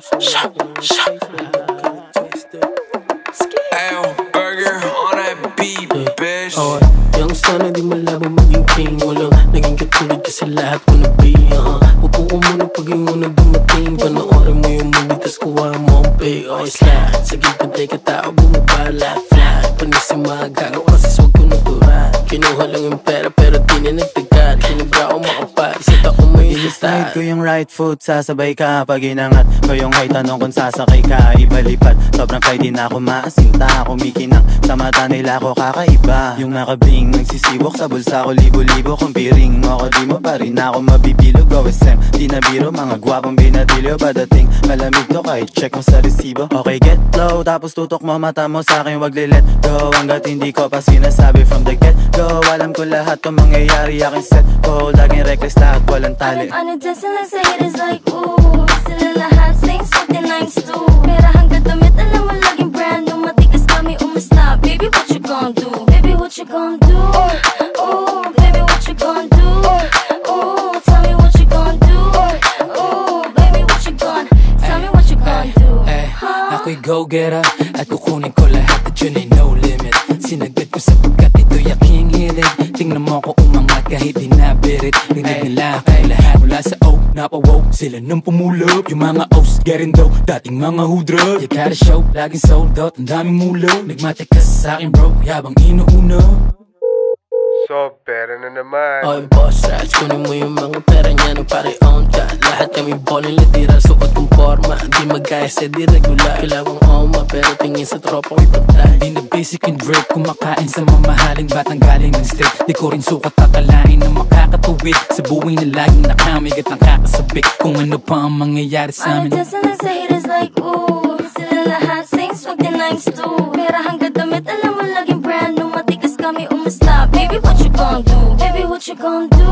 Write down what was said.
Ayo, burger on that beat, bitch. Yung sana di malabo maging king. Walang naging katulad kasi lahat wanna be. Upo ko muna pag yung unang dumating. Panoorin mo yung movie tas kuha mo ang pay. Slide sa gipantay ka tao bumabala. Flat, panis yung mga gago kasi swag ko natural. Kinuha lang yung pera pero di na nagtagad. Kinubra ko makapal, isa taon mo yung I-slide ko yung right foot, sasabay ka pag inangat ko yung height, tanong kung sasakay ka, ibalipad. Sobrang fly din ako, maasinta, kumikinang sa mata nila ko kakaiba. Yung nakabling, nagsisiwok sa bulsa ko, libo-libo kung piring mo ako, di mo pa rin ako mabibilog. OSM, di na biro, mga gwapong binatilyo, padating malamig to kahit check mo sa resibo. Okay, get low, tapos tutok mo mata mo sa akin, wag let go hanggat hindi ko pa sinasabi from the get go. Alam ko lahat to mangyayari, aking set ko, laging reckless lahat, walang tali. Ano dancing like sa haters like ooh, sila lahat saying something nice too. Pera hanggang damit, alam mo laging brand new, matigas kami umasta. Baby, what you gon' do? Baby, what you gon' do? Ooh, baby, what you gon' do? Ooh, tell me what you gon' do? Ooh, baby, what you gon' tell me what you gon' do? Ako'y go-getter at kukunin ko lahat at yun ay no limit. Sinagad ko sapagkat ito'y aking hilig. Tingnan mo ko umangat kahit di nabirit. Rinig nila kay lahat mula sa O napawow, sila nang pumulog. Yung mga O's getting dough, dating mga hudra. You gotta show, laging sold out, ang daming mulog. Nagmatik ka sa akin bro, yabang inuuna. So, pera na naman. Oy boss rats, kunin mo yung mga pera niya nung pare on ka. Lahat kami boning litira, suot kong forma. Di magkaya sa di regular, kilawang oma. Pero tingin sa tropa ko'y patay. Di na basic and break, kumakain sa mamahaling batang galing ng state. Di ko rin sukat tatalain na makakatuwid sa buhay na laging nakamig at nakakasabik. Kung ano pa ang mangyayari sa amin. Ano dancing like sa haters like ooh, sila lahat saying something nice too. Pera hanggang damit, alam mo laging brand new, matigas kami umasta. Baby, what you gon' do? Baby, what you gon' do?